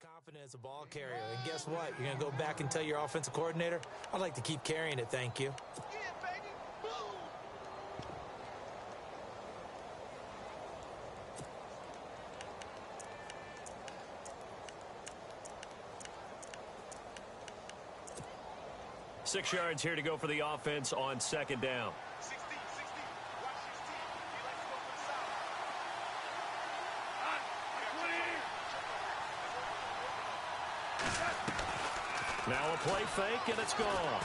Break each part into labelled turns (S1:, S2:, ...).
S1: Confident as a ball carrier, and guess what? You're going to go back and tell your offensive coordinator, I'd like to keep carrying it, thank you.
S2: Six yards here to go for the offense on second down. Now a play fake, and it's gone.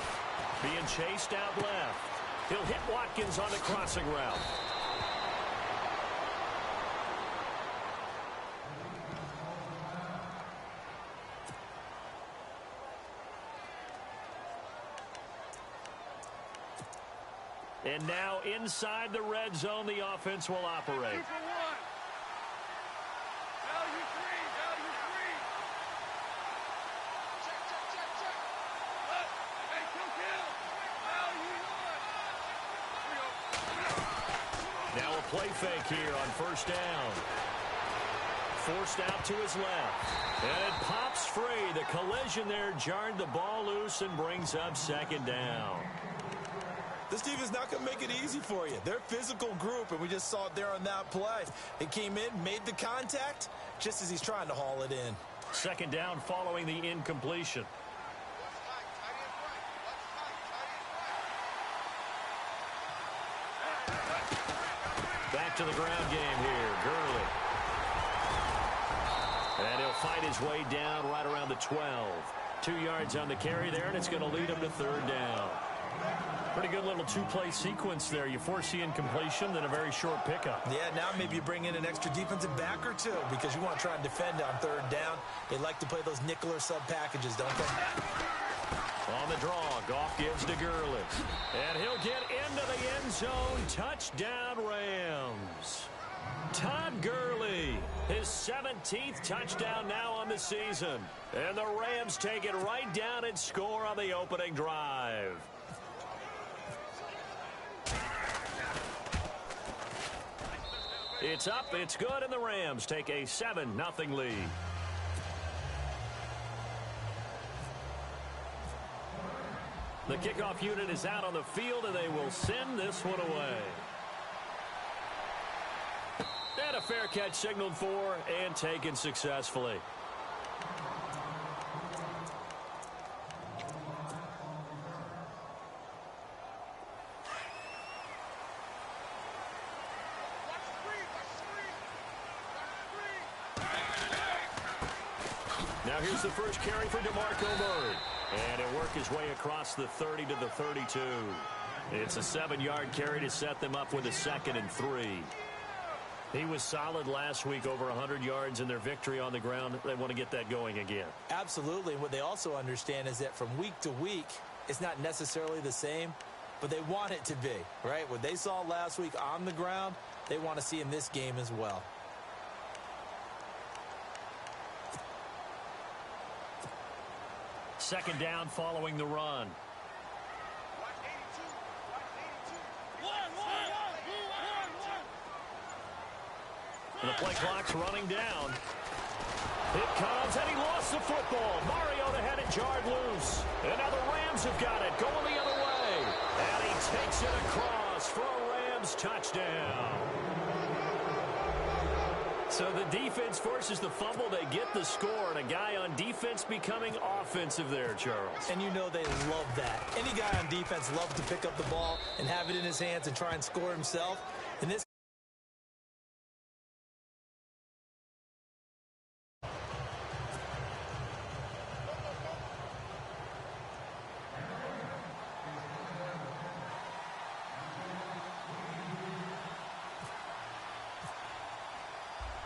S2: Being chased out left. He'll hit Watkins on the crossing route. And now inside the red zone, the offense will operate. Now a play fake here on first down. Forced out to his left. And it pops free. The collision there jarred the ball loose and brings up second down.
S1: This team is not going to make it easy for you. They're a physical group, and we just saw it there on that play. It came in, made the contact, just as he's trying to haul it in.
S2: Second down following the incompletion. Back to the ground game here, Gurley. And he'll fight his way down right around the 12. 2 yards on the carry there, and it's going to lead him to third down. Pretty good little two-play sequence there. You force the incompletion, then a very short pickup.
S1: Yeah, now maybe you bring in an extra defensive back or two because you want to try and defend on third down. They like to play those nickel or sub packages, don't they?
S2: On the draw, Goff gives to Gurley. And he'll get into the end zone. Touchdown, Rams. Todd Gurley, his 17th touchdown now on the season. And the Rams take it right down and score on the opening drive. It's up, it's good, and the Rams take a 7-0 lead. The kickoff unit is out on the field, and they will send this one away. And a fair catch signaled for and taken successfully. Now here's the first carry for DeMarco Murray. And he'll work his way across the 30 to the 32. It's a 7-yard carry to set them up with a 2nd and 3. He was solid last week, over 100 yards in their victory on the ground. They want to get that going again.
S1: Absolutely. And what they also understand is that from week to week, it's not necessarily the same, but they want it to be, right? What they saw last week on the ground, they want to see in this game as well.
S2: Second down following the run. And the play clock's running down. It comes, and he lost the football. Mariota had it jarred loose. And now the Rams have got it, going the other way. And he takes it across for a Rams touchdown. So the defense forces the fumble. They get the score, and a guy on defense becoming offensive there, Charles.
S1: And you know they love that. Any guy on defense loves to pick up the ball and have it in his hands and try and score himself. And this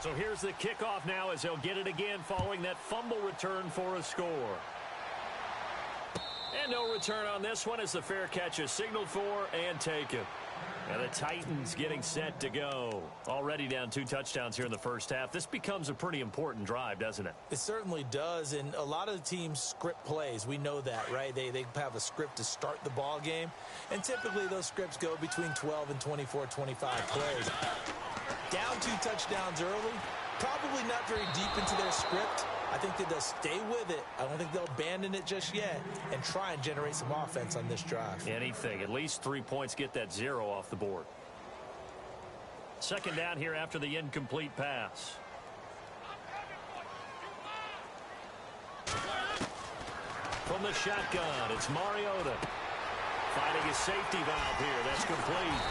S2: So here's the kickoff now as they'll get it again following that fumble return for a score. And no return on this one as the fair catch is signaled for and taken. And the Titans getting set to go. Already down 2 touchdowns here in the first half. This becomes a pretty important drive, doesn't it?
S1: It certainly does, and a lot of the teams script plays. We know that, right? They have a script to start the ball game, and typically those scripts go between 12 and 24, 25 plays. Down 2 touchdowns early, probably not very deep into their script, I think that they'll stay with it. I don't think they'll abandon it just yet and try and generate some offense on this drive.
S2: Anything. At least 3 points, get that 0 off the board. Second down here after the incomplete pass. From the shotgun, it's Mariota. Finding his safety valve here. That's complete.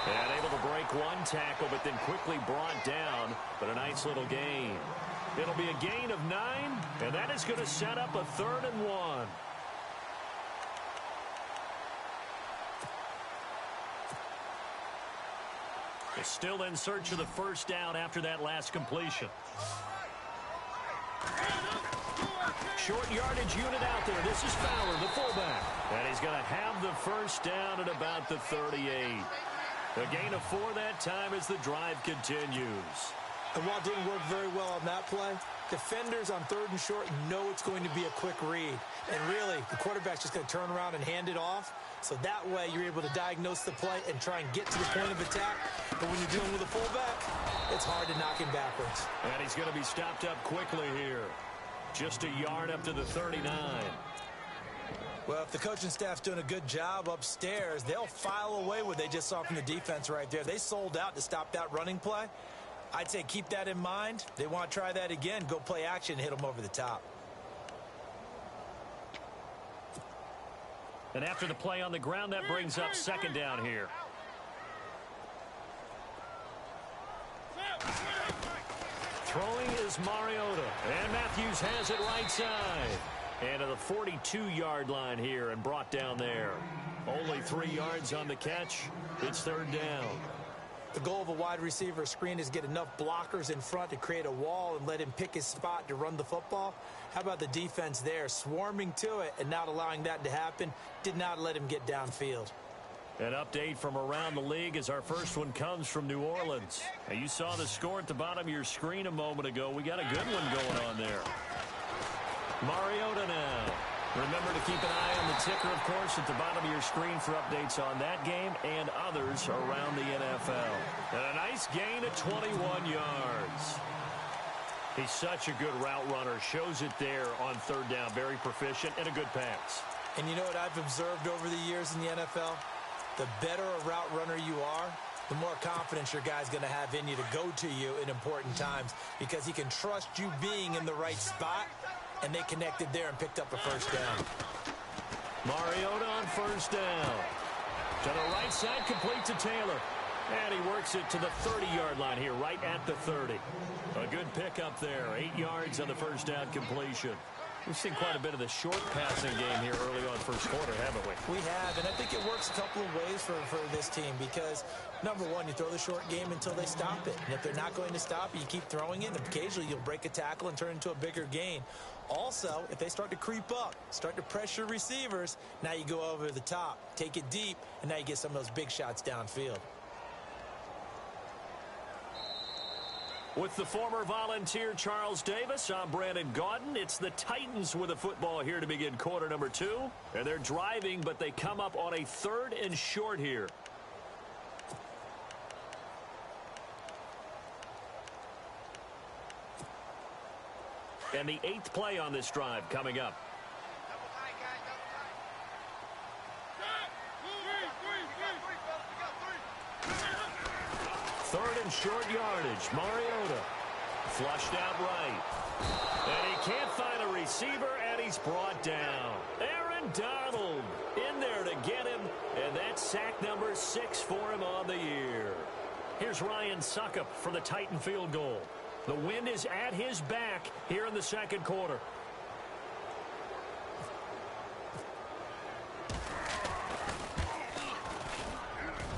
S2: And able to break one tackle, but then quickly brought down. But a nice little gain. It'll be a gain of 9, and that is going to set up a 3rd and 1. They're still in search of the first down after that last completion. Short yardage unit out there. This is Fowler, the fullback. And he's going to have the first down at about the 38. A gain of 4 that time as the drive continues.
S1: And while it didn't work very well on that play, defenders on 3rd and short know it's going to be a quick read. And really, the quarterback's just going to turn around and hand it off. So that way, you're able to diagnose the play and try and get to the point of attack. But when you're dealing with a fullback, it's hard to knock him backwards.
S2: And he's going to be stopped up quickly here. Just a yard up to the 39.
S1: Well, if the coaching staff's doing a good job upstairs, they'll file away what they just saw from the defense right there. They sold out to stop that running play. I'd say keep that in mind. They want to try that again. Go play action, hit them over the top.
S2: And after the play on the ground, that brings up second down here. Throwing is Mariota. And Matthews has it right side. And to the 42-yard line here and brought down there. Only 3 yards on the catch. It's 3rd down.
S1: The goal of a wide receiver screen is get enough blockers in front to create a wall and let him pick his spot to run the football. How about the defense there, swarming to it and not allowing that to happen? Did not let him get downfield.
S2: An update from around the league as our first one comes from New Orleans. Now, you saw the score at the bottom of your screen a moment ago. We got a good one going on there. Mariota now. Remember to keep an eye on the ticker, of course, at the bottom of your screen for updates on that game and others around the NFL. And a nice gain of 21 yards. He's such a good route runner. Shows it there on 3rd down. Very proficient and a good pass.
S1: And you know what I've observed over the years in the NFL? The better a route runner you are, the more confidence your guy's going to have in you to go to you in important times because he can trust you being in the right spot, and they connected there and picked up a first down.
S2: Mariota on 1st down. To the right side, complete to Taylor. And he works it to the 30-yard line here, right at the 30. A good pickup there. 8 yards on the first down completion. We've seen quite a bit of the short passing game here early on first quarter, haven't we?
S1: We have, and I think it works a couple of ways for this team because, number one, you throw the short game until they stop it. And if they're not going to stop it, you keep throwing it, and occasionally you'll break a tackle and turn into a bigger gain. Also, if they start to creep up, start to pressure receivers, now you go over the top, take it deep, and now you get some of those big shots downfield.
S2: With the former Volunteer Charles Davis, I'm Brandon Gaudin. It's the Titans with the football here to begin quarter number 2. And they're driving, but they come up on a 3rd and short here. And the 8th play on this drive coming up. Third and short yardage. Mariota flushed out right. And he can't find a receiver, and he's brought down. Aaron Donald in there to get him, and that's sack number 6 for him on the year. Here's Ryan Suckup for the Titan field goal. The wind is at his back here in the second quarter.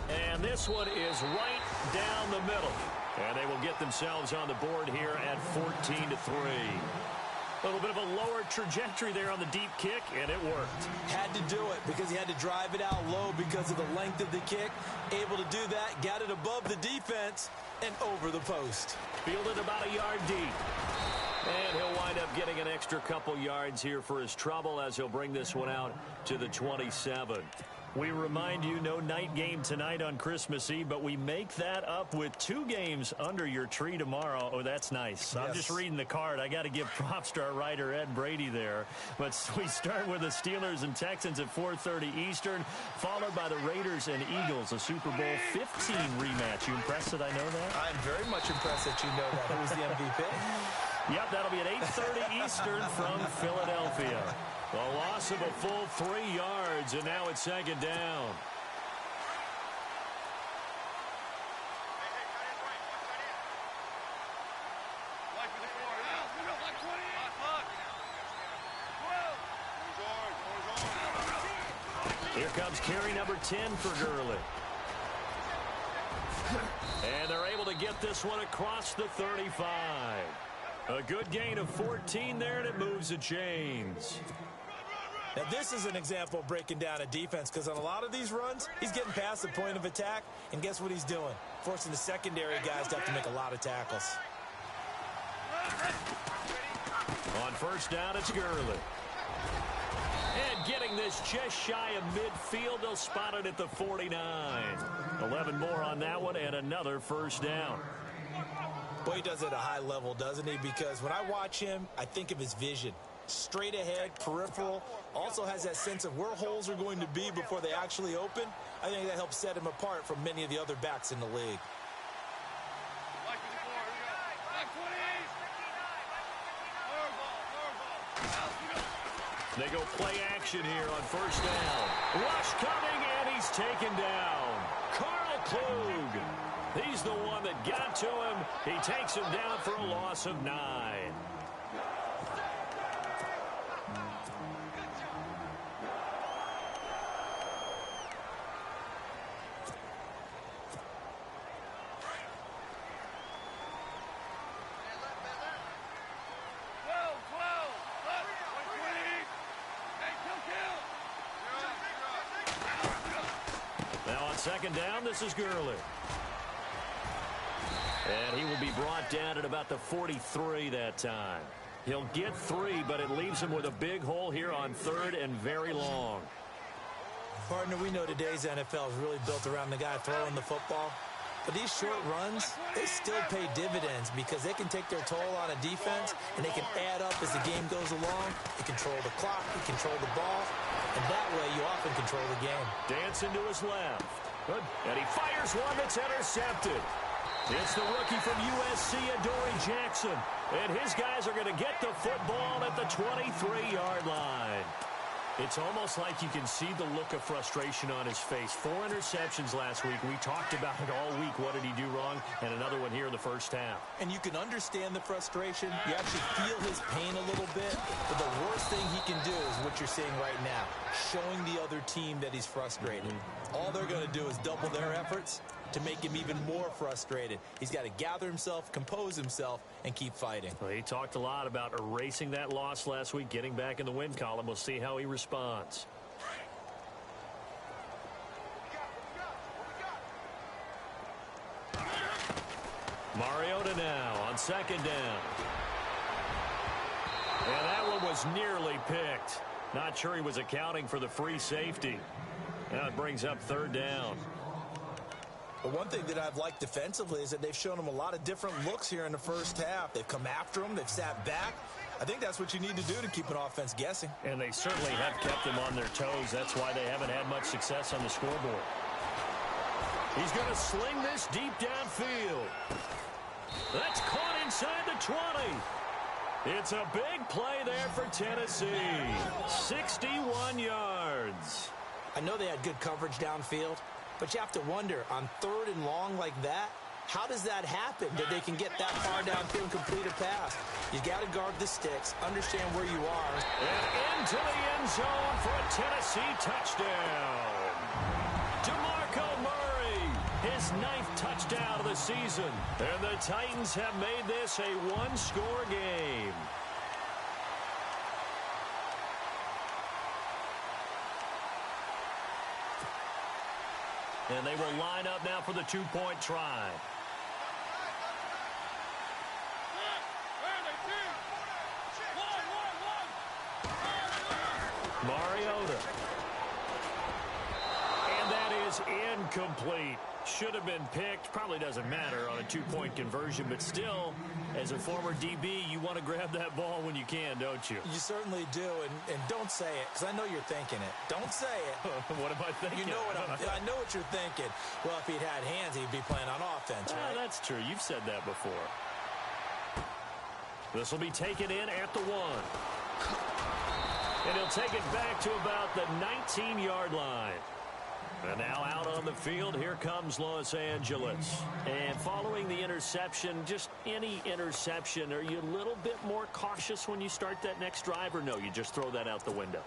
S2: And this one is right down the middle. And they will get themselves on the board here at 14-3. A little bit of a lower trajectory there on the deep kick, and it worked.
S1: Had to do it because he had to drive it out low because of the length of the kick. Able to do that, got it above the defense and over the post.
S2: Fielded about a yard deep. And he'll wind up getting an extra couple yards here for his trouble as he'll bring this one out to the 27. We remind you, no night game tonight on Christmas Eve, but we make that up with 2 games under your tree tomorrow. Oh, that's nice. Yes. I'm just reading the card. I got to give props to our writer, Ed Brady, there. But we start with the Steelers and Texans at 4:30 Eastern, followed by the Raiders and Eagles, a Super Bowl 15 rematch. You impressed that I know that?
S1: I'm very much impressed that you know that. Who was the MVP?
S2: Yep, that'll be at 8:30 Eastern from Philadelphia. A loss of a full 3 yards, and now it's 2nd down. Here comes carry number 10 for Gurley. And they're able to get this one across the 35. A good gain of 14 there, and it moves the chains.
S1: Now, this is an example of breaking down a defense, because on a lot of these runs, he's getting past the point of attack, and guess what he's doing? Forcing the secondary guys to have to make a lot of tackles.
S2: On 1st down, it's Gurley. And getting this just shy of midfield, they'll spot it at the 49. 11 more on that one, and another 1st down.
S1: Boy, he does it at a high level, doesn't he? Because when I watch him, I think of his vision. Straight ahead, peripheral, also has that sense of where holes are going to be before they actually open. I think that helps set him apart from many of the other backs in the league.
S2: They go play action here on 1st down. Rush coming, and he's taken down. Carl Klug. He's the one that got to him. He takes him down for a loss of 9. Now on 2nd down, this is Gurley. And he will be brought down at about the 43 that time. He'll get 3, but it leaves him with a big hole here on 3rd and very long.
S1: Partner, we know today's NFL is really built around the guy throwing the football. But these short runs, they still pay dividends because they can take their toll on a defense, and they can add up as the game goes along. They control the clock, they control the ball, and that way you often control the game.
S2: Dancing to his left. Good. And he fires one that's intercepted. It's the rookie from USC, Adoree Jackson. And his guys are going to get the football at the 23-yard line. It's almost like you can see the look of frustration on his face. 4 interceptions last week. We talked about it all week. What did he do wrong? And another one here in the 1st half.
S1: And you can understand the frustration. You actually feel his pain a little bit. But the worst thing he can do is what you're seeing right now, showing the other team that he's frustrated. All they're going to do is double their efforts to make him even more frustrated. He's got to gather himself, compose himself, and keep fighting.
S2: Well, he talked a lot about erasing that loss last week, getting back in the win column. We'll see how he responds. Mariota now on 2nd down. And that one was nearly picked. Not sure he was accounting for the free safety. Now it brings up 3rd down.
S1: But one thing that I've liked defensively is that they've shown him a lot of different looks here in the 1st half. They've come after him. They've sat back. I think that's what you need to do to keep an offense guessing.
S2: And they certainly have kept them on their toes. That's why they haven't had much success on the scoreboard. He's going to sling this deep downfield. That's caught inside the 20. It's a big play there for Tennessee. 61 yards.
S1: I know they had good coverage downfield, but you have to wonder, on 3rd and long like that, how does that happen that they can get that far downfield and complete a pass? You got to guard the sticks, understand where you are.
S2: And into the end zone for a Tennessee touchdown. DeMarco Murray, his 9th touchdown of the season. And the Titans have made this a 1-score game. And they will line up now for the 2-point try. Mariota. is incomplete. Should have been picked. Probably doesn't matter on a two-point conversion, but still, as a former DB, you want to grab that ball when you can, don't you?
S1: You certainly do, and don't say it, because I know you're thinking it. Don't say it.
S2: What am I thinking?
S1: You know what I know what you're thinking. Well, if he'd had hands, he'd be playing on offense, right?
S2: That's true. You've said that before. This will be taken in at the 1. And he'll take it back to about the 19-yard line. And now out on the field, here comes Los Angeles. And following the interception, just any interception, are you a little bit more cautious when you start that next drive, or no, you just throw that out the window?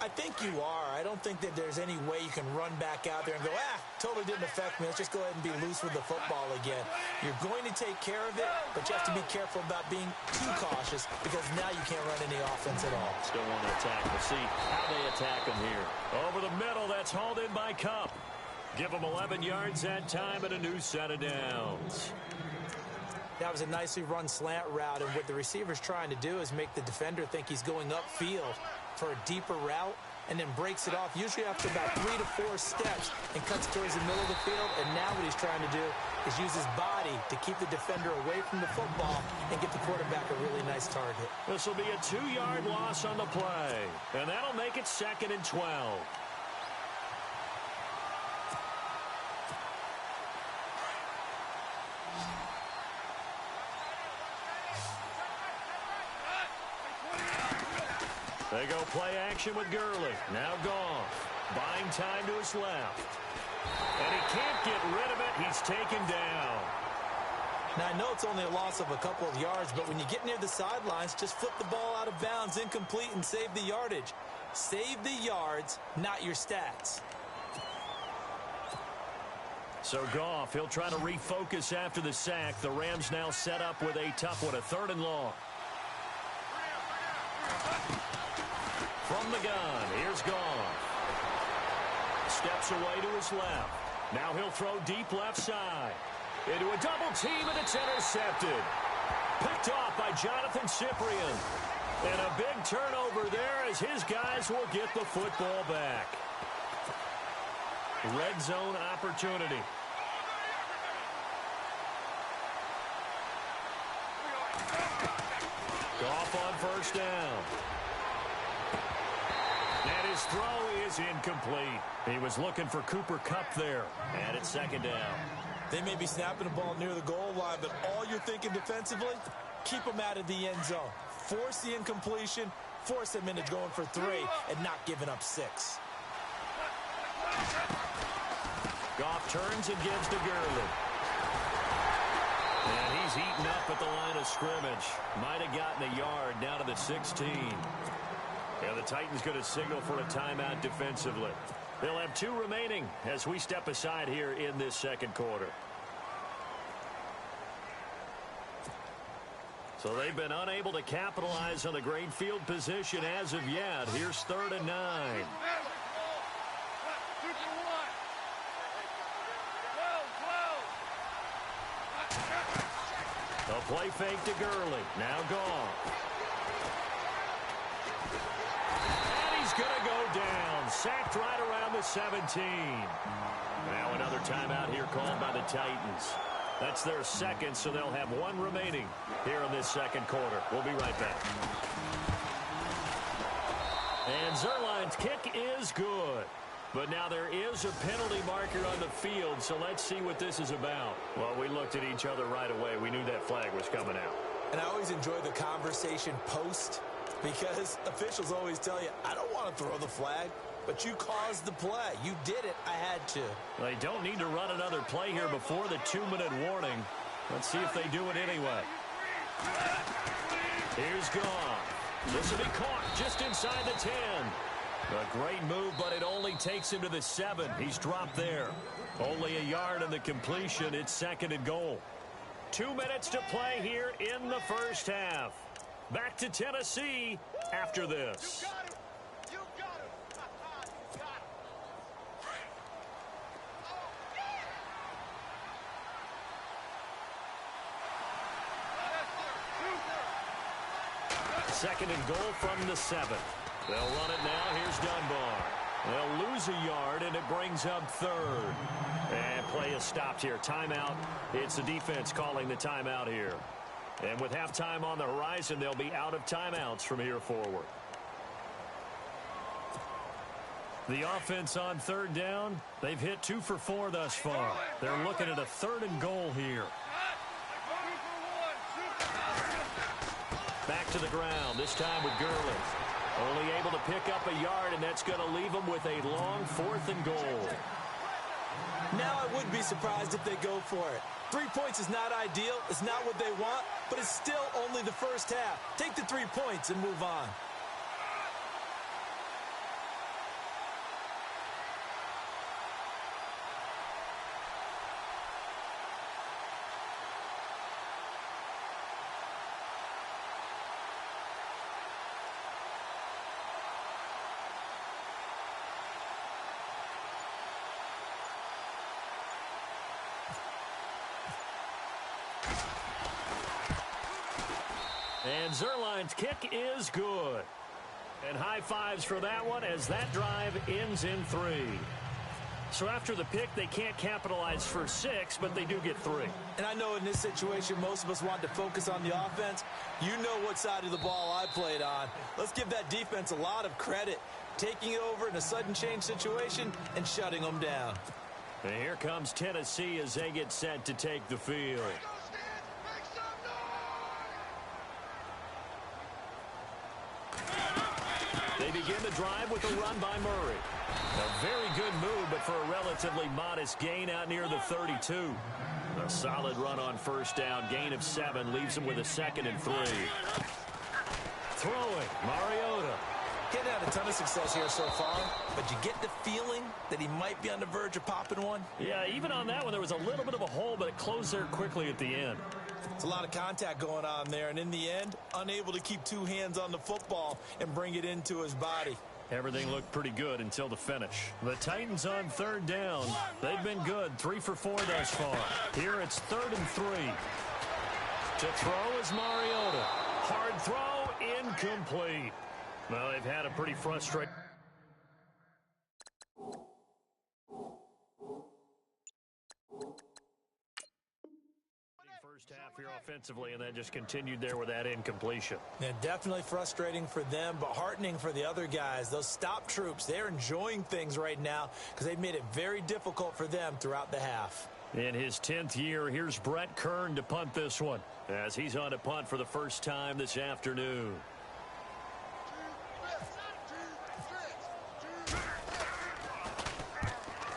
S1: I think you are. I don't think that there's any way you can run back out there and go, totally didn't affect me. Let's just go ahead and be loose with the football again. You're going to take care of it, but you have to be careful about being too cautious because now you can't run any offense at all.
S2: Still want to attack. We'll see how they attack him here. Over the middle, that's hauled in by Cup. Give him 11 yards that time and a new set of downs.
S1: That was a nicely run slant route, and what the receiver's trying to do is make the defender think he's going upfield for a deeper route, and then breaks it off, usually after about 3 to 4 steps, and cuts towards the middle of the field. And now what he's trying to do is use his body to keep the defender away from the football and get the quarterback a really nice target.
S2: This will be a 2-yard loss on the play, and that'll make it 2nd and 12. They go play action with Gurley. Now Goff. Buying time to his left. And he can't get rid of it. He's taken down.
S1: Now, I know it's only a loss of a couple of yards, but when you get near the sidelines, just flip the ball out of bounds, incomplete, and save the yardage. Save the yards, not your stats.
S2: So Goff, he'll try to refocus after the sack. The Rams now set up with a tough one, a 3rd and long. From the gun, here's Goff. Steps away to his left. Now he'll throw deep left side. Into a double team, and it's intercepted. Picked off by Jonathan Cyprien. And a big turnover there as his guys will get the football back. Red zone opportunity. Goff on 1st down. And his throw is incomplete. He was looking for Cooper Kupp there. And it's 2nd down.
S1: They may be snapping the ball near the goal line, but all you're thinking defensively, keep them out of the end zone. Force the incompletion, force them into going for 3, and not giving up 6.
S2: Goff turns and gives to Gurley. And he's eaten up at the line of scrimmage. Might have gotten a yard down to the 16. And the Titans going to signal for a timeout defensively. They'll have 2 remaining as we step aside here in this 2nd quarter. So they've been unable to capitalize on the great field position as of yet. Here's 3rd and 9. A play fake to Gurley. Now Goff. And he's going to go down. Sacked right around the 17. Now another timeout here called by the Titans. That's their 2nd, so they'll have 1 remaining here in this 2nd quarter. We'll be right back. And Zerline's kick is good. But now there is a penalty marker on the field, so let's see what this is about. Well, we looked at each other right away. We knew that flag was coming out.
S1: And I always enjoy the conversation post, because officials always tell you, I don't want to throw the flag, but you caused the play. You did it. I had to.
S2: They don't need to run another play here before the 2-minute warning. Let's see if they do it anyway. Here's Goff. This will be caught just inside the 10. A great move, but it only takes him to the 7. He's dropped there. Only a yard on the completion. It's 2nd and goal. 2 minutes to play here in the 1st half. Back to Tennessee after this.
S3: You got him. You got him.
S2: 2nd and goal from the 7. They'll run it now. Here's Dunbar. They'll lose a yard, and it brings up third. And play is stopped here. Timeout. It's the defense calling the timeout here. And with halftime on the horizon, they'll be out of timeouts from here forward. The offense on third down, they've hit 2 for 4 thus far. They're looking at a 3rd and goal here. Back to the ground, this time with Gurley. Only able to pick up a yard, and that's going to leave them with a long 4th and goal.
S1: Now I wouldn't be surprised if they go for it. 3 points is not ideal. It's not what they want, but it's still only the first half. Take the 3 points and move on.
S2: And Zerline's kick is good. And high fives for that one as that drive ends in 3. So after the pick, they can't capitalize for 6, but they do get 3.
S1: And I know in this situation, most of us want to focus on the offense. You know what side of the ball I played on. Let's give that defense a lot of credit, taking it over in a sudden change situation and shutting them down.
S2: And here comes Tennessee as they get set to take the field. They begin the drive with a run by Murray. A very good move, but for a relatively modest gain out near the 32. A solid run on first down. Gain of 7 leaves them with a 2nd and 3. Throwing, Mariota.
S1: Getting had a ton of success here so far, but you get the feeling that he might be on the verge of popping one.
S2: Yeah, even on that one, there was a little bit of a hole, but it closed there quickly at the end.
S1: It's a lot of contact going on there, and in the end, unable to keep 2 hands on the football and bring it into his body.
S2: Everything looked pretty good until the finish. The Titans on third down. They've been good, 3 for 4 thus far. Here it's 3rd and 3. To throw is Mariota. Hard throw, incomplete. Well, they've had a pretty frustrating first half here offensively, and then just continued there with that incompletion.
S1: Yeah, definitely frustrating for them, but heartening for the other guys. Those stop troops, they're enjoying things right now because they've made it very difficult for them throughout the half.
S2: In his 10th year, here's Brett Kern to punt this one as he's on to punt for the first time this afternoon.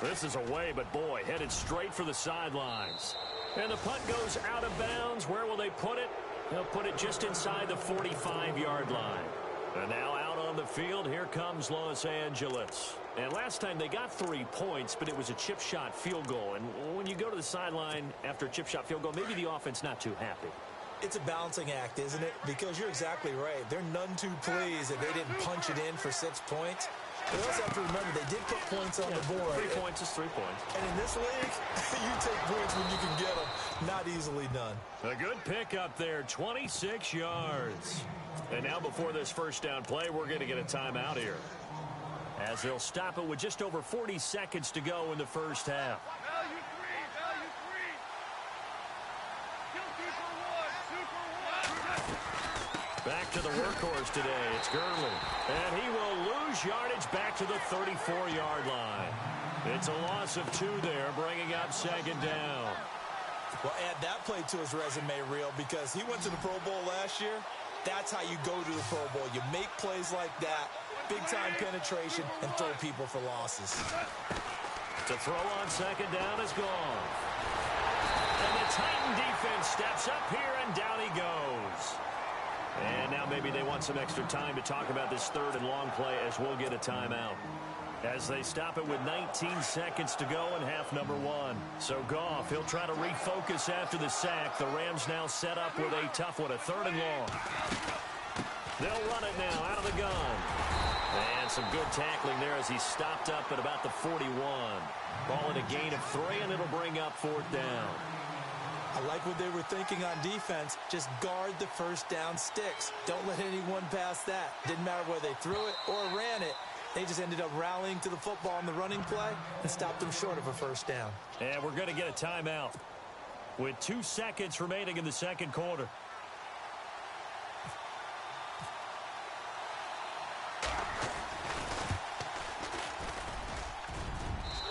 S2: This is away, but boy, headed straight for the sidelines. And the punt goes out of bounds. Where will they put it? They'll put it just inside the 45-yard line. And now out on the field, here comes Los Angeles. And last time they got 3 points, but it was a chip shot field goal. And when you go to the sideline after a chip shot field goal, maybe the offense not too happy.
S1: It's a balancing act, isn't it? Because you're exactly right. They're none too pleased that they didn't punch it in for 6 points. But you also have to remember they did put points on the board.
S2: 3 points is 3 points.
S1: And in this league, you take points when you can get them. Not easily done.
S2: A good pickup there, 26 yards. And now before this first down play, we're going to get a timeout here, as they'll stop it with just over 40 seconds to go in the first half.
S3: Value three. Kill keeper 1, super 1.
S2: Back to the workhorse today. It's Gurley. And he will lose yardage back to the 34-yard line. It's a loss of 2 there, bringing up 2nd down.
S1: Well, add that play to his resume reel because he went to the Pro Bowl last year. That's how you go to the Pro Bowl. You make plays like that, big-time penetration, and throw people for losses.
S2: To throw on 2nd down is gone. And the Titan defense steps up here, and down he goes. And now maybe they want some extra time to talk about this 3rd and long play as we'll get a timeout. As they stop it with 19 seconds to go in half number 1. So Goff, he'll try to refocus after the sack. The Rams now set up with a tough one, a 3rd and long. They'll run it now out of the gun. And some good tackling there as he stopped up at about the 41. Ball at a gain of 3, and it'll bring up 4th down.
S1: I like what they were thinking on defense. Just guard the first down sticks. Don't let anyone pass that. Didn't matter whether they threw it or ran it. They just ended up rallying to the football on the running play and stopped them short of a first down.
S2: And we're going to get a timeout with 2 seconds remaining in the second quarter.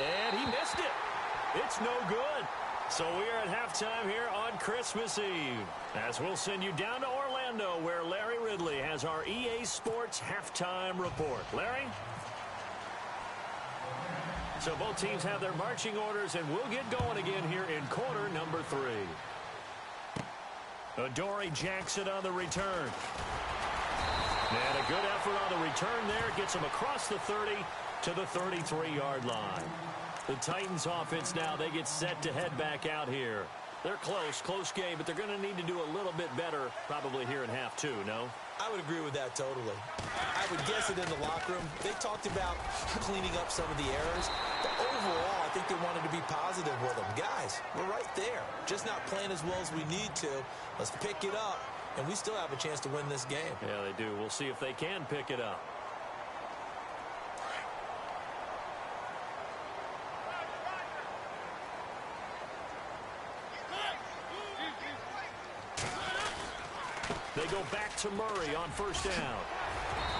S2: And he missed it. It's no good. So we are at halftime here on Christmas Eve, as we'll send you down to Orlando, where Larry Ridley has our EA Sports halftime report. Larry? So both teams have their marching orders, and we'll get going again here in quarter number 3. Adoree Jackson on the return. And a good effort on the return there. Gets him across the 30 to the 33-yard line. The Titans offense now, they get set to head back out here. They're close game, but they're going to need to do a little bit better probably here in half 2, no?
S1: I would agree with that totally. I would guess it in the locker room. They talked about cleaning up some of the errors, but overall, I think they wanted to be positive with them. Guys, we're right there. Just not playing as well as we need to. Let's pick it up, and we still have a chance to win this game.
S2: Yeah, they do. We'll see if they can pick it up. They go back to Murray on first down.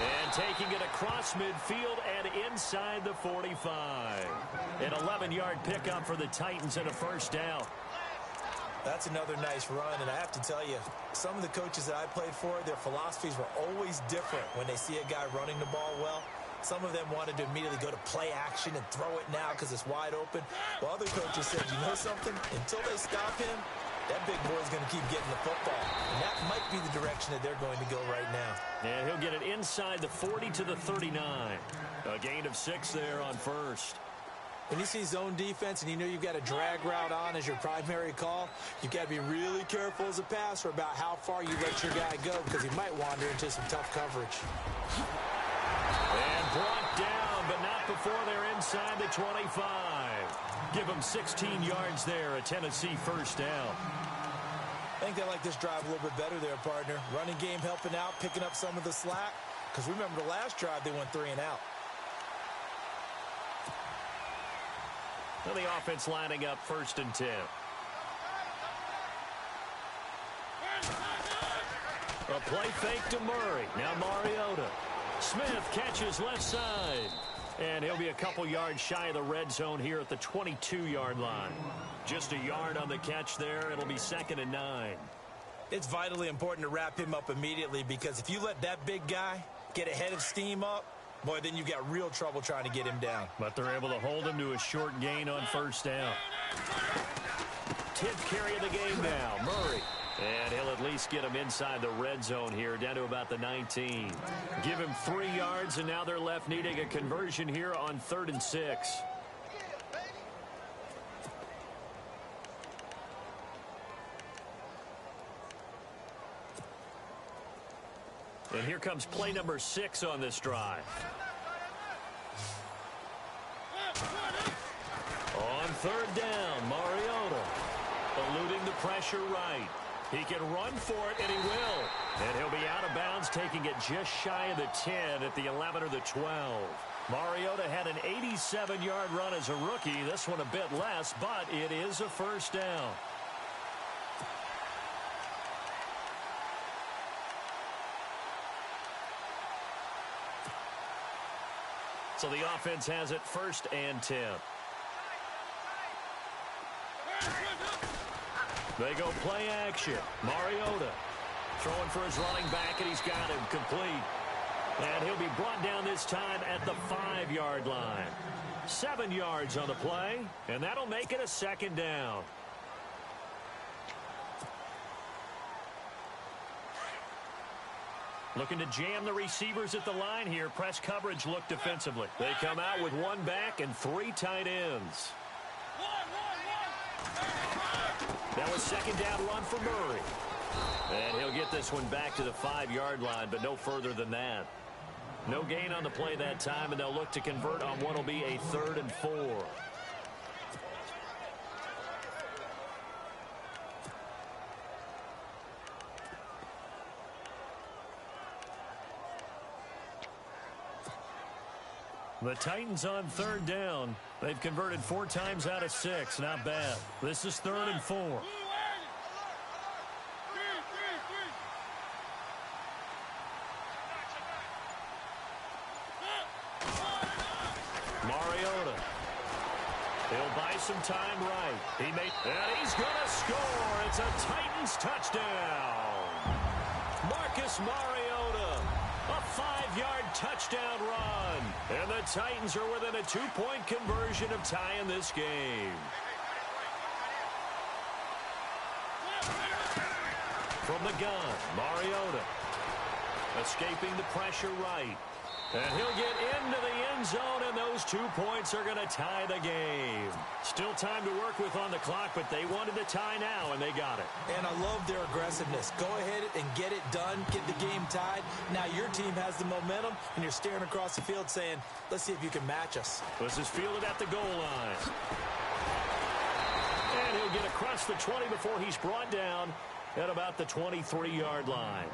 S2: And taking it across midfield and inside the 45. An 11-yard pickup for the Titans and a first down.
S1: That's another nice run, and I have to tell you, some of the coaches that I played for, their philosophies were always different when they see a guy running the ball well. Some of them wanted to immediately go to play action and throw it now because it's wide open. While other coaches said, you know something? Until they stop him, that big boy's going to keep getting the football. And that might be the direction that they're going to go right now.
S2: And he'll get it inside the 40 to the 39. A gain of 6 there on first.
S1: When you see zone defense and you know you've got a drag route on as your primary call, you've got to be really careful as a passer about how far you let your guy go because he might wander into some tough coverage.
S2: And brought down, but not before they're inside the 25. Give them 16 yards there, a Tennessee first down.
S1: I think they like this drive a little bit better there, partner. Running game helping out, picking up some of the slack. Because remember the last drive, they went 3 and out.
S2: And the offense lining up 1st and 10. A play fake to Murray. Now Mariota. Smith catches left side. And he'll be a couple yards shy of the red zone here at the 22-yard line. Just a yard on the catch there. It'll be 2nd and 9.
S1: It's vitally important to wrap him up immediately because if you let that big guy get ahead of steam up, boy, then you've got real trouble trying to get him down.
S2: But they're able to hold him to a short gain on first down. 10th carry of the game now, Murray. And he'll at least get him inside the red zone here, down to about the 19. Give him 3 yards, and now they're left needing a conversion here on 3rd and 6. And here comes play number 6 on this drive. On 3rd down, Mariota eluding the pressure right. He can run for it, and he will. And he'll be out of bounds, taking it just shy of the 10 at the 11 or the 12. Mariota had an 87-yard run as a rookie. This one a bit less, but it is a first down. So the offense has it 1st and 10. They go play action. Mariota throwing for his running back, and he's got him complete. And he'll be brought down this time at the 5-yard line. 7 yards on the play, and that'll make it a 2nd down. Looking to jam the receivers at the line here. Press coverage look defensively. They come out with 1 back and 3 tight ends. That was 2nd down run for Murray. And he'll get this one back to the 5-yard line, but no further than that. No gain on the play that time, and they'll look to convert on what will be a 3rd and 4. The Titans on third down. They've converted 4 times out of 6. Not bad. This is 3rd and 4. Mariota. He'll buy some time right. And he's going to score. It's a Titans touchdown. Marcus Mariota. A 5-yard touchdown run. And the Titans are within a 2-point conversion of tying this game. From the gun, Mariota. Escaping the pressure right. And he'll get into the end zone, and those 2 points are going to tie the game. Still time to work with on the clock, but they wanted to tie now, and they got it.
S1: And I love their aggressiveness. Go ahead and get it done, get the game tied. Now your team has the momentum, and you're staring across the field saying, let's see if you can match us.
S2: This is fielded at the goal line. And he'll get across the 20 before he's brought down at about the 23-yard line.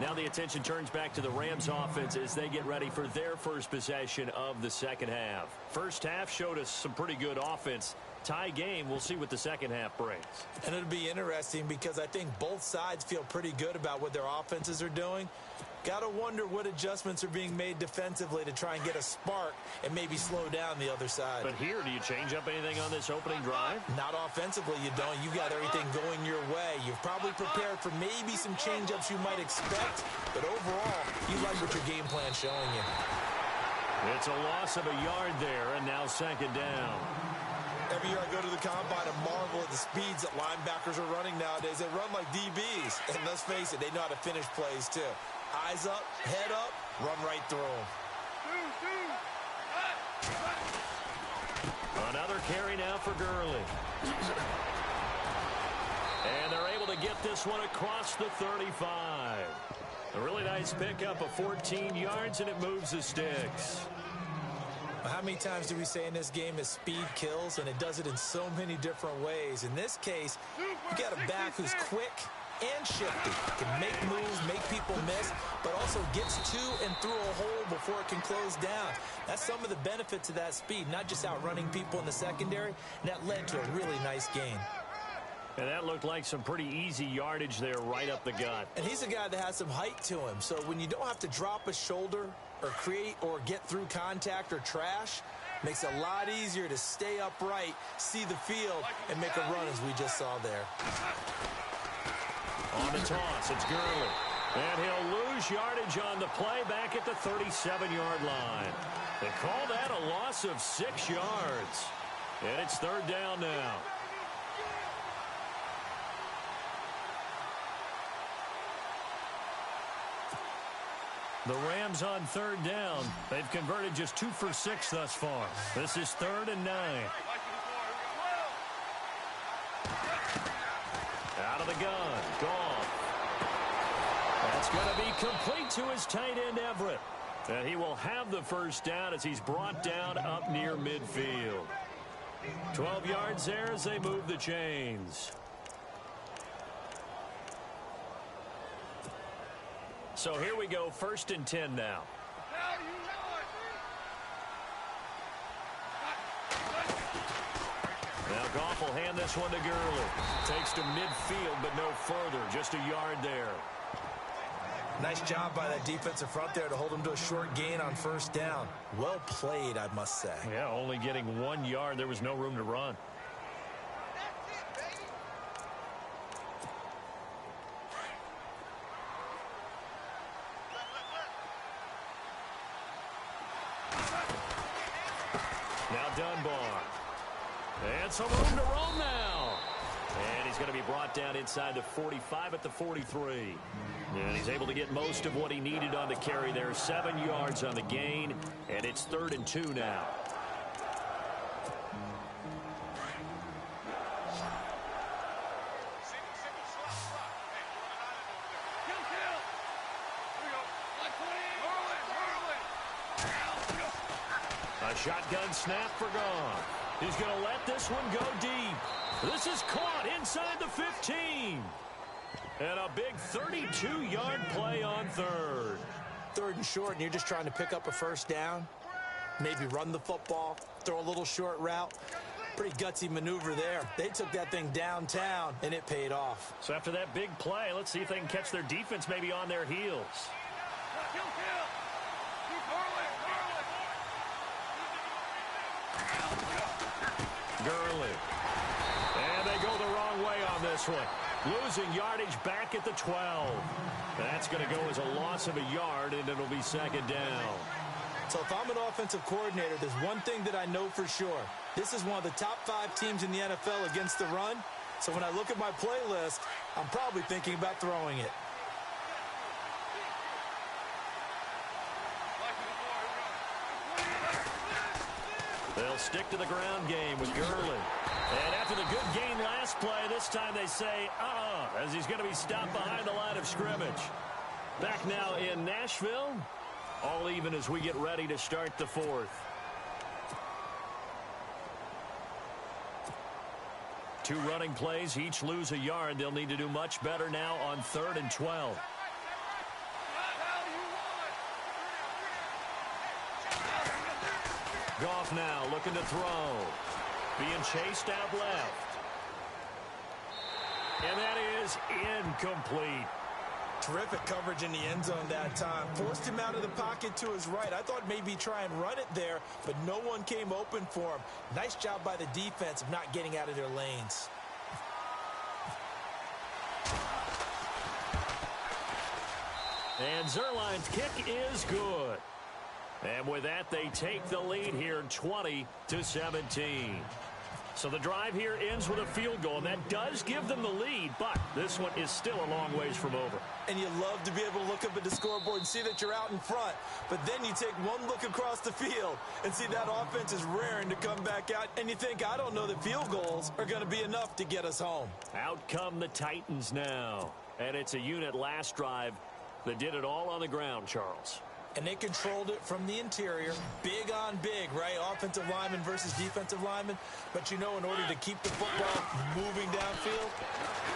S2: Now the attention turns back to the Rams offense as they get ready for their first possession of the second half. First half showed us some pretty good offense. Tie game, we'll see what the second half brings.
S1: And it'll be interesting because I think both sides feel pretty good about what their offenses are doing. Got to wonder what adjustments are being made defensively to try and get a spark and maybe slow down the other side.
S2: But here, do you change up anything on this opening drive?
S1: Not offensively, you don't. You've got everything going your way. You've probably prepared for maybe some change-ups you might expect, but overall, you like what your game plan's showing you.
S2: It's a loss of a yard there, and now second down.
S1: Every year I go to the combine and marvel at the speeds that linebackers are running nowadays. They run like DBs, and let's face it, they know how to finish plays too. Eyes up, head up, run right through them.
S2: Another carry now for Gurley. And they're able to get this one across the 35. A really nice pickup of 14 yards, and it moves the sticks.
S1: How many times do we say in this game is speed kills, and it does it in so many different ways. In this case, you got a back who's quick and shifty, can make moves, make people miss, but also gets to and through a hole before it can close down. That's some of the benefits of that speed, not just outrunning people in the secondary, and that led to a really nice gain.
S2: And that looked like some pretty easy yardage there right up the gut.
S1: And he's a guy that has some height to him, so when you don't have to drop a shoulder or create or get through contact or trash, makes it a lot easier to stay upright, see the field, and make a run as we just saw there.
S2: On the toss, it's Gurley. And he'll lose yardage on the play back at the 37-yard line. They call that a loss of 6 yards. And it's third down now. The Rams on third down. They've converted just 2 for 6 thus far. This is 3rd and 9. Out of the gun. Goff. That's going to be complete to his tight end, Everett. And he will have the first down as he's brought down up near midfield. 12 yards there as they move the chains. So here we go, 1st and 10 now. Now Goff will hand this one to Gurley. Takes to midfield, but no further. Just a yard there.
S1: Nice job by that defensive front there to hold him to a short gain on first down. Well played, I must say.
S2: Yeah, only getting 1 yard. There was no room to run. Now Dunbar. And some room to roam now. And he's going to be brought down inside the 45 at the 43. And he's able to get most of what he needed on the carry there. 7 yards on the gain. And it's 3rd and 2 now. A shotgun snap for Goff. He's going to let this one go deep. This is caught inside the 15. And a big 32-yard play on 3rd.
S1: 3rd and short, and you're just trying to pick up a first down. maybe run the football, throw a little short route. Pretty gutsy maneuver there. They took that thing downtown, and it paid off.
S2: So after that big play, let's see if they can catch their defense maybe on their heels. Gurley. And they go the wrong way on this one. Losing yardage back at the 12. That's going to go as a loss of a yard, and it'll be second down.
S1: So if I'm an offensive coordinator, there's one thing that I know for sure. This is one of the top 5 teams in the NFL against the run. So when I look at my playlist, I'm probably thinking about throwing it.
S2: They'll stick to the ground game with Gurley. And after the good gain last play, this time they say, as he's going to be stopped behind the line of scrimmage. Back now in Nashville, all even as we get ready to start the fourth. 2 running plays, each lose a yard. They'll need to do much better now on 3rd and 12. Goff now looking to throw. Being chased out left. And that is incomplete.
S1: Terrific coverage in the end zone that time. Forced him out of the pocket to his right. I thought maybe try and run it there, but no one came open for him. Nice job by the defense of not getting out of their lanes.
S2: And Zerline's kick is good. And with that, they take the lead here 20-17. So the drive here ends with a field goal, and that does give them the lead, but this one is still a long ways from over.
S1: And you love to be able to look up at the scoreboard and see that you're out in front, but then you take one look across the field and see that offense is raring to come back out, and you think, I don't know that field goals are going to be enough to get us home.
S2: Out come the Titans now, and it's a unit last drive that did it all on the ground, Charles.
S1: And they controlled it from the interior. Big on big, right? Offensive lineman versus defensive lineman. But you know, in order to keep the football moving downfield,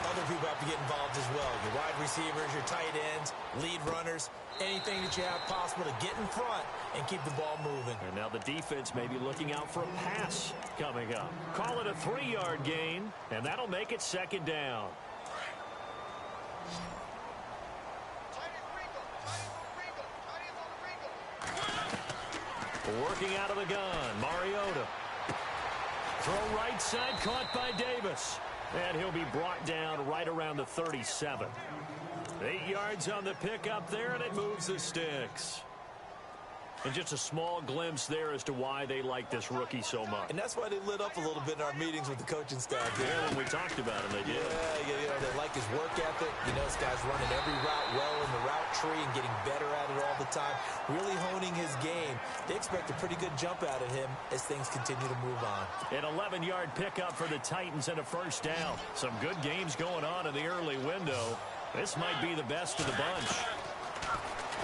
S1: other people have to get involved as well. Your wide receivers, your tight ends, lead runners, anything that you have possible to get in front and keep the ball moving.
S2: And now the defense may be looking out for a pass coming up. Call it a 3-yard gain, and that'll make it second down. Working out of the gun, Mariota. Throw right side, caught by Davis. And he'll be brought down right around the 37. 8 yards on the pickup there, and it moves the sticks. And just a small glimpse there as to why they like this rookie so much.
S1: And that's why they lit up a little bit in our meetings with the coaching staff.
S2: Yeah, when we talked about him, they did.
S1: Yeah, you know, they like his work ethic. You know, this guy's running every route well in the route tree and getting better at it all the time. Really honing his game. They expect a pretty good jump out of him as things continue to move on.
S2: An 11-yard pickup for the Titans and a first down. Some good games going on in the early window. This might be the best of the bunch.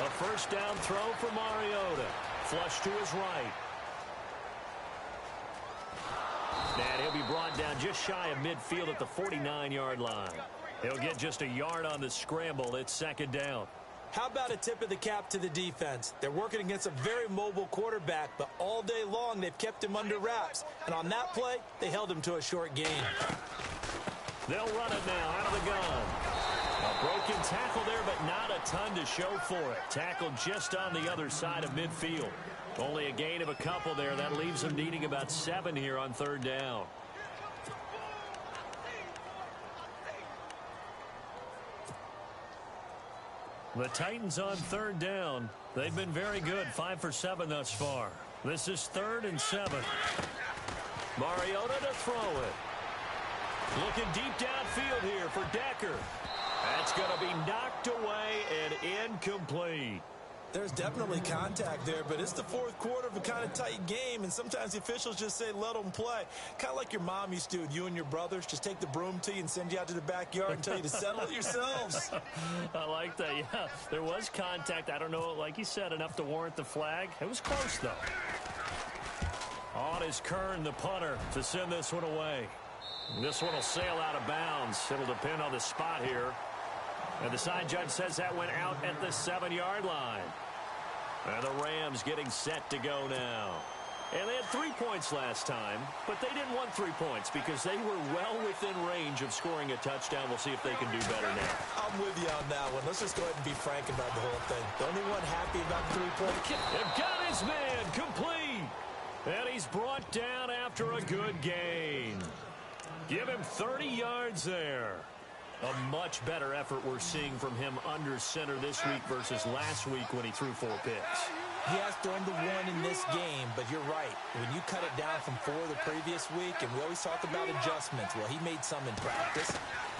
S2: A first down throw for Mariota. Flush to his right. And he'll be brought down just shy of midfield at the 49-yard line. He'll get just a yard on the scramble. It's second down.
S1: How about a tip of the cap to the defense? They're working against a very mobile quarterback, but all day long they've kept him under wraps. And on that play, they held him to a short gain.
S2: They'll run it now out of the gun. A broken tackle there, but not a ton to show for it. Tackled just on the other side of midfield. Only a gain of a couple there. That leaves them needing about 7 here on third down. The Titans on third down. They've been very good. 5 for 7 thus far. This is 3rd and 7. Mariota to throw it. Looking deep downfield here for Decker. That's going to be knocked away and incomplete.
S1: There's definitely contact there, but it's the fourth quarter of a kind of tight game, and sometimes the officials just say let them play. Kind of like your mom used to with you and your brothers. Just take the broom to you and send you out to the backyard and tell you to settle it yourselves.
S2: I like that, yeah. There was contact. I don't know, like you said, enough to warrant the flag. It was close, though. On is Kern, the punter, to send this one away. This one will sail out of bounds. It'll depend on the spot here. And the side judge says that went out at the 7-yard line. And the Rams getting set to go now. And they had 3 points last time, but they didn't want 3 points because they were well within range of scoring a touchdown. We'll see if they can do better now.
S1: I'm with you on that one. Let's just go ahead and be frank about the whole thing. The only one happy about the 3-point kick.
S2: They've got his man complete. And he's brought down after a good gain. Give him 30 yards there. A much better effort we're seeing from him under center this week versus last week when he threw 4 picks.
S1: He has thrown the 1 in this game, but you're right. When you cut it down from 4 the previous week, and we always talk about adjustments, well, he made some in practice,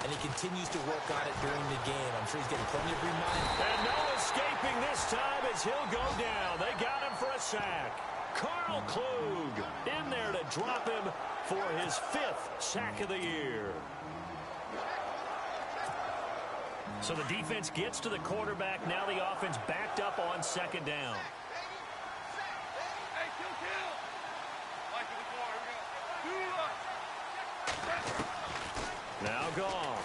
S1: and he continues to work on it during the game. I'm sure he's getting plenty of reminders.
S2: And no escaping this time as he'll go down. They got him for a sack. Carl Klug in there to drop him for his 5th sack of the year. So the defense gets to the quarterback. Now the offense backed up on 2nd down.
S3: Hey, kill. Like to the floor. Here we go.
S2: Now gone.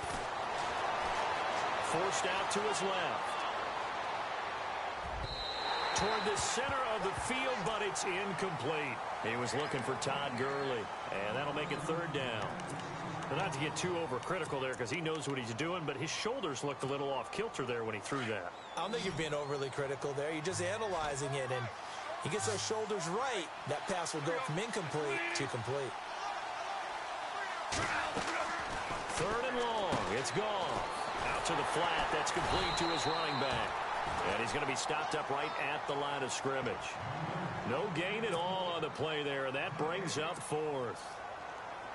S2: Forced out to his left. Toward the center of the field, but it's incomplete. He was looking for Todd Gurley, and that'll make it 3rd down. But not to get too overcritical there because he knows what he's doing, but his shoulders looked a little off kilter there when he threw that.
S1: I don't think you're being overly critical there. You're just analyzing it, and he gets those shoulders right. That pass will go from incomplete to complete.
S2: 3rd and long. It's gone. Out to the flat. That's complete to his running back. And he's going to be stopped up right at the line of scrimmage. No gain at all on the play there, and that brings up 4th.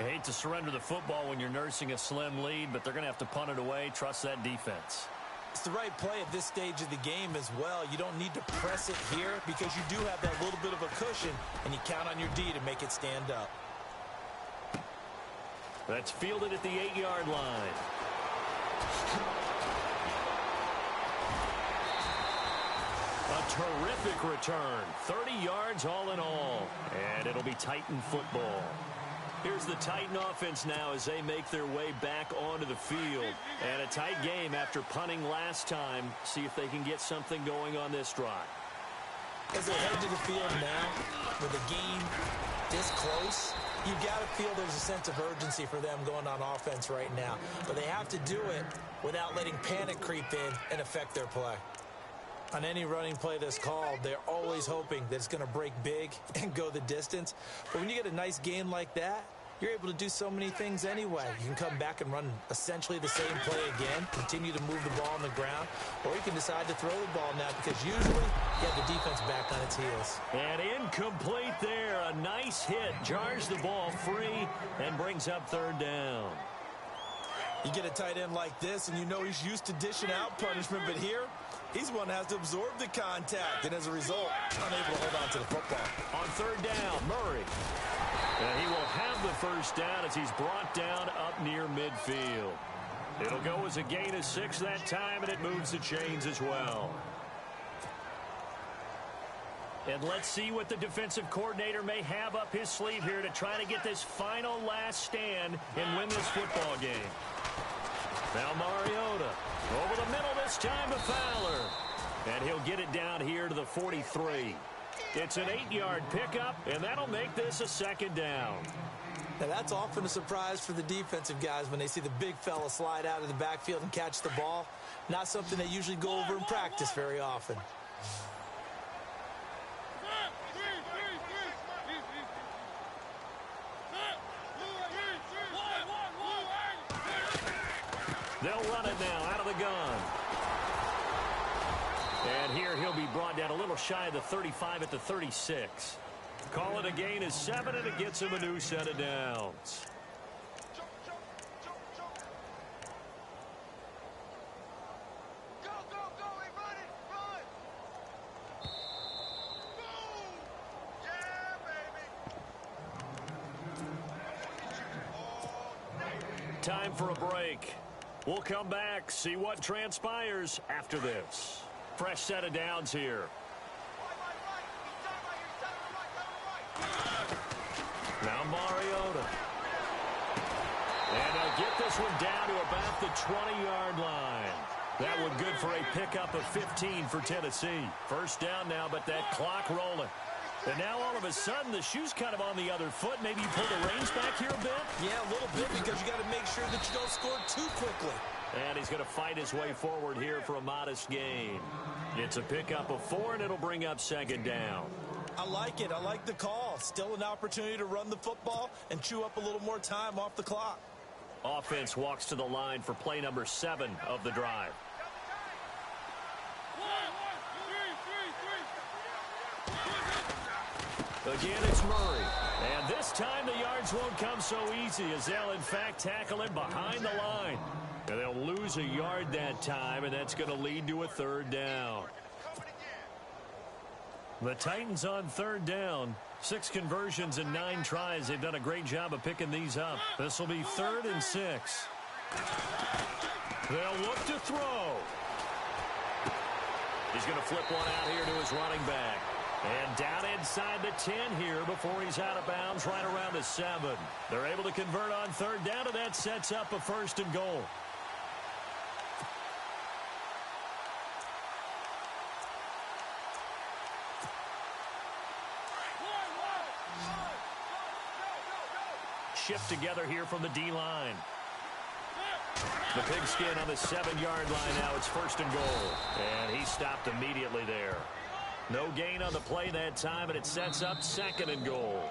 S2: I hate to surrender the football when you're nursing a slim lead, but they're going to have to punt it away. Trust that defense.
S1: It's the right play at this stage of the game as well. You don't need to press it here because you do have that little bit of a cushion, and you count on your D to make it stand up.
S2: That's fielded at the 8-yard line. A terrific return. 30 yards all in all. And it'll be Titan football. Here's the Titan offense now as they make their way back onto the field. And a tight game after punting last time. See if they can get something going on this drive.
S1: As they head to the field now, with the game this close, you've got to feel there's a sense of urgency for them going on offense right now. But they have to do it without letting panic creep in and affect their play. On any running play that's called, they're always hoping that it's going to break big and go the distance. But when you get a nice game like that, you're able to do so many things anyway. You can come back and run essentially the same play again, continue to move the ball on the ground, or you can decide to throw the ball now because usually you have the defense back on its heels.
S2: And incomplete there. A nice hit. Jars the ball free and brings up 3rd down.
S1: You get a tight end like this, and you know he's used to dishing out punishment, but here, he's one that has to absorb the contact, and as a result, unable to hold on to the football.
S2: On 3rd down, Murray. And he will have the 1st down as he's brought down up near midfield. It'll go as a gain of 6 that time, and it moves the chains as well. And let's see what the defensive coordinator may have up his sleeve here to try to get this final last stand and win this football game. Now Mariota over the middle this time to Fowler. And he'll get it down here to the 43. It's an 8-yard pickup, and that'll make this a 2nd down.
S1: Now that's often a surprise for the defensive guys when they see the big fella slide out of the backfield and catch the ball. Not something they usually go over in practice very often.
S2: They'll run it now out of the gun. And here he'll be brought down a little shy of the 35 at the 36. Call it a gain of 7, and it gets him a new set of downs. Time for a break. We'll come back, see what transpires after this. Fresh set of downs here. Now Mariota. And they'll get this one down to about the 20-yard line. That one good for a pickup of 15 for Tennessee. First down now, but that clock rolling. And now all of a sudden, the shoe's kind of on the other foot. Maybe you pull the reins back here a bit?
S1: Yeah, a little bit, because you got to make sure that you don't score too quickly.
S2: And he's going to fight his way forward here for a modest gain. It's a pickup of 4, and it'll bring up second down.
S1: I like it. I like the call. Still an opportunity to run the football and chew up a little more time off the clock.
S2: Offense walks to the line for play number 7 of the drive. Again, it's Murray. And this time the yards won't come so easy, as they'll, in fact, tackle him behind the line. And they'll lose a yard that time, and that's going to lead to a third down. The Titans on third down. 6 conversions and 9 tries. They've done a great job of picking these up. This will be 3rd and 6. They'll look to throw. He's going to flip one out here to his running back. And down inside the 10 here before he's out of bounds, right around the 7. They're able to convert on third down, and that sets up a 1st and goal. Shift together here from the D-line. The pigskin on the 7-yard line now. It's 1st and goal. And he stopped immediately there. No gain on the play that time, and it sets up 2nd and goal.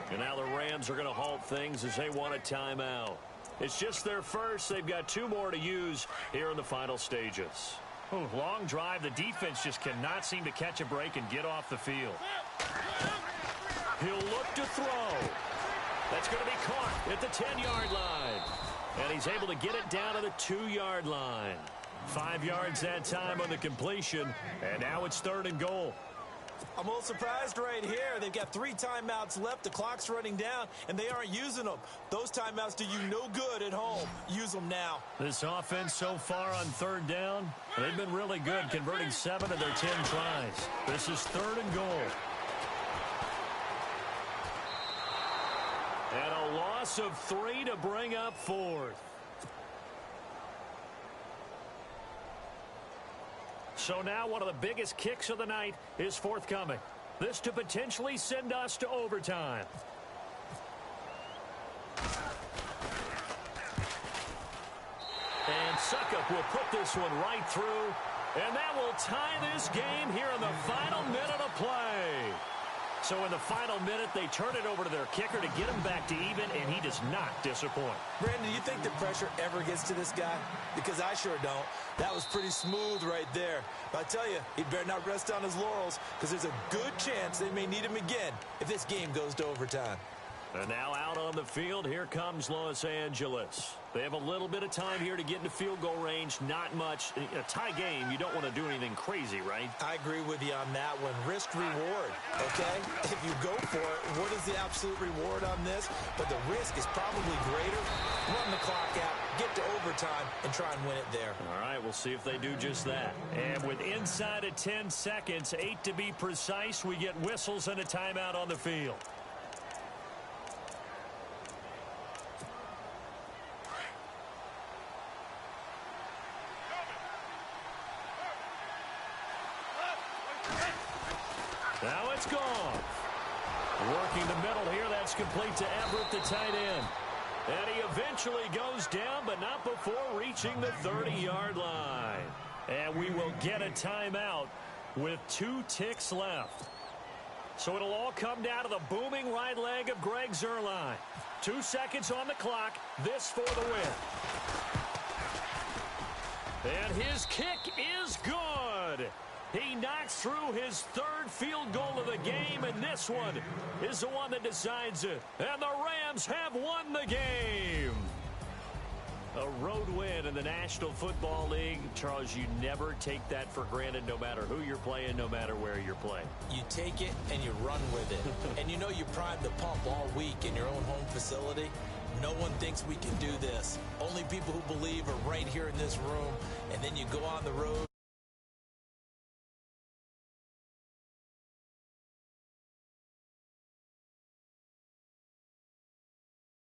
S2: And now the Rams are going to halt things as they want a timeout. It's just their first. They've got 2 more to use here in the final stages. Ooh, long drive. The defense just cannot seem to catch a break and get off the field. He'll look to throw. That's going to be caught at the 10-yard line. And he's able to get it down to the 2-yard line. 5 yards that time on the completion. And now it's 3rd and goal.
S1: I'm a little surprised right here. They've got 3 timeouts left. The clock's running down, and they aren't using them. Those timeouts do you no good at home. Use them now.
S2: This offense so far on third down, they've been really good, converting 7 of their 10 tries. This is 3rd and goal. And a loss of 3 to bring up 4th. So now one of the biggest kicks of the night is forthcoming. This to potentially send us to overtime. And Suckup will put this one right through. And that will tie this game here in the final minute of play. So in the final minute, they turn it over to their kicker to get him back to even, and he does not disappoint.
S1: Brandon, do you think the pressure ever gets to this guy? Because I sure don't. That was pretty smooth right there. But I tell you, he better not rest on his laurels, because there's a good chance they may need him again if this game goes to overtime.
S2: And now out on the field, here comes Los Angeles. They have a little bit of time here to get into field goal range, not much. In a tie game, you don't want to do anything crazy, right?
S1: I agree with you on that one. Risk reward, okay? If you go for it, what is the absolute reward on this? But the risk is probably greater. Run the clock out, get to overtime, and try and win it there.
S2: All right, we'll see if they do just that. And with inside of 10 seconds, 8 to be precise, we get whistles and a timeout on the field. Now it's gone. Working the middle here. That's complete to Everett, the tight end. And he eventually goes down, but not before reaching the 30-yard line. And we will get a timeout with 2 ticks left. So it'll all come down to the booming right leg of Greg Zuerlein. 2 seconds on the clock. This for the win. And his kick is good. He knocks through his 3rd field goal of the game, and this one is the one that decides it. And the Rams have won the game. A road win in the National Football League. Charles, you never take that for granted, no matter who you're playing, no matter where you're playing.
S1: You take it and you run with it. And you know you primed the pump all week in your own home facility. No one thinks we can do this. Only people who believe are right here in this room. And then you go on the road.